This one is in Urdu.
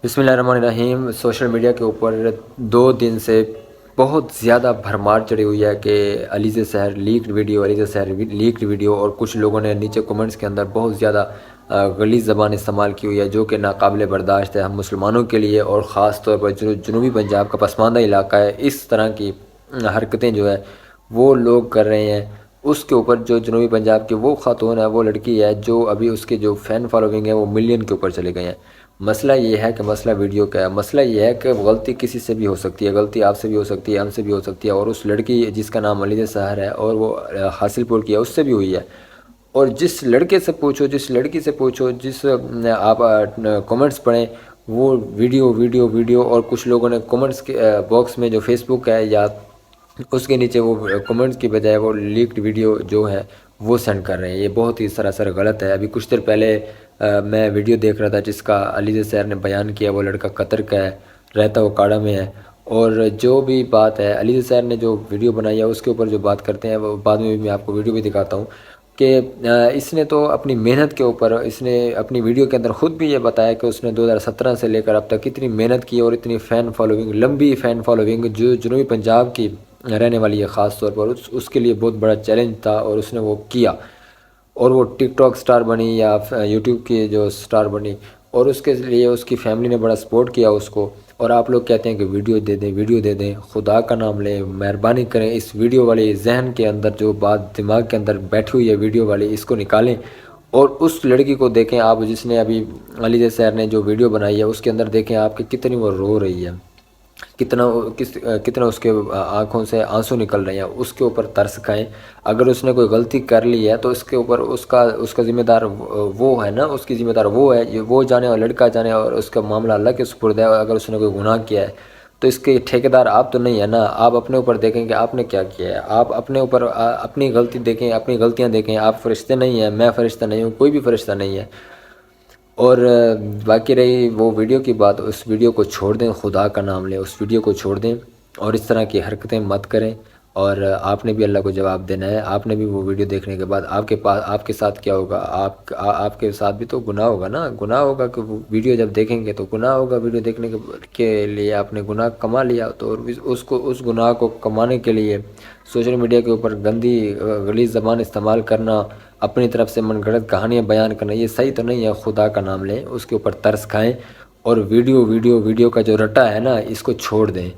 بسم اللہ الرحمن الرحیم۔ سوشل میڈیا کے اوپر 2 دن سے بہت زیادہ بھرمار چڑھی ہوئی ہے کہ علیزہ سحر لیکڈ ویڈیو اور کچھ لوگوں نے نیچے کومنٹس کے اندر بہت زیادہ غلیظ زبان استعمال کی ہوئی ہے، جو کہ ناقابل برداشت ہے ہم مسلمانوں کے لیے، اور خاص طور پر جنوبی پنجاب کا پسماندہ علاقہ ہے، اس طرح کی حرکتیں جو ہے وہ لوگ کر رہے ہیں۔ اس کے اوپر جو جنوبی پنجاب کی وہ خاتون ہے، وہ لڑکی ہے جو ابھی اس کے جو فین فالوونگ ہے وہ ملین کے اوپر چلے گئے ہیں۔ مسئلہ یہ ہے کہ مسئلہ ویڈیو کا ہے، مسئلہ یہ ہے کہ غلطی کسی سے بھی ہو سکتی ہے، غلطی آپ سے بھی ہو سکتی ہے، ہم سے بھی ہو سکتی ہے، اور اس لڑکی جس کا نام علیزہ سحر ہے اور وہ حاصل پور کی ہے، اس سے بھی ہوئی ہے۔ اور جس لڑکے سے پوچھو، جس لڑکی سے پوچھو، جس آپ کومنٹس پڑھیں، وہ ویڈیو اور کچھ لوگوں نے کومنٹس کے باکس میں جو فیس بک ہے یا اس کے نیچے وہ کومنٹس کی بجائے وہ لیکڈ ویڈیو جو ہے وہ سینڈ کر رہے ہیں۔ یہ بہت ہی سراسر غلط ہے۔ ابھی کچھ دیر پہلے میں ویڈیو دیکھ رہا تھا جس کا علیزہ سحر نے بیان کیا، وہ لڑکا قطر کا ہے، رہتا وہ کاڑا میں ہے، اور جو بھی بات ہے علیزہ سحر نے جو ویڈیو بنائی ہے اس کے اوپر جو بات کرتے ہیں، وہ بعد میں بھی میں آپ کو ویڈیو بھی دکھاتا ہوں کہ اس نے تو اپنی محنت کے اوپر، اس نے اپنی ویڈیو کے اندر خود بھی یہ بتایا کہ اس نے 2017 سے لے کر اب تک اتنی محنت کی اور اتنی فین فالوونگ، لمبی فین فالوونگ جو جنوبی پنجاب کی رہنے والی ہے خاص طور پر، اس کے لیے بہت بڑا چیلنج تھا اور اس نے وہ کیا، اور وہ ٹک ٹاک سٹار بنی یا یوٹیوب کی جو سٹار بنی، اور اس کے لیے اس کی فیملی نے بڑا سپورٹ کیا اس کو۔ اور آپ لوگ کہتے ہیں کہ ویڈیو دے دیں، خدا کا نام لیں، مہربانی کریں، اس ویڈیو والے ذہن کے اندر جو بات دماغ کے اندر بیٹھی ہوئی ہے ویڈیو والی، اس کو نکالیں اور اس لڑکی کو دیکھیں آپ، جس نے ابھی علیزہ سحر نے جو ویڈیو بنائی ہے اس کے اندر دیکھیں آپ کہ کتنی وہ رو رہی ہے، کتنا اس کے آنکھوں سے آنسو نکل رہے ہیں۔ اس کے اوپر ترس کھائیں۔ اگر اس نے کوئی غلطی کر لی ہے تو اس کے اوپر اس کا ذمہ دار وہ ہے نا، اس کی ذمہ دار وہ جانے اور لڑکا جانے، اور اس کا معاملہ اللہ کے سپرد ہے۔ اگر اس نے کوئی گناہ کیا ہے تو اس کے ٹھیکیدار آپ تو نہیں ہے نا۔ آپ اپنے اوپر دیکھیں کہ آپ نے کیا کیا ہے، آپ اپنے اوپر اپنی غلطی دیکھیں، اپنی غلطیاں دیکھیں۔ آپ فرشتے نہیں ہیں، میں فرشتہ نہیں ہوں، کوئی بھی فرشتہ نہیں ہے۔ اور باقی رہی وہ ویڈیو کی بات، اس ویڈیو کو چھوڑ دیں، خدا کا نام لیں، اس ویڈیو کو چھوڑ دیں اور اس طرح کی حرکتیں مت کریں۔ اور آپ نے بھی اللہ کو جواب دینا ہے۔ آپ نے بھی وہ ویڈیو دیکھنے کے بعد آپ کے ساتھ کیا ہوگا؟ آپ کے ساتھ بھی تو گناہ ہوگا نا، گناہ ہوگا کہ وہ ویڈیو جب دیکھیں گے تو گناہ ہوگا۔ ویڈیو دیکھنے کے لیے آپ نے گناہ کما لیا، تو اس گناہ کو کمانے کے لیے سوشل میڈیا کے اوپر گندی غلیظ زبان استعمال کرنا، اپنی طرف سے من گھڑت کہانیاں بیان کرنا، یہ صحیح تو نہیں ہے۔ خدا کا نام لیں، اس کے اوپر ترس کھائیں اور ویڈیو کا جو رٹا ہے نا، اس کو چھوڑ دیں۔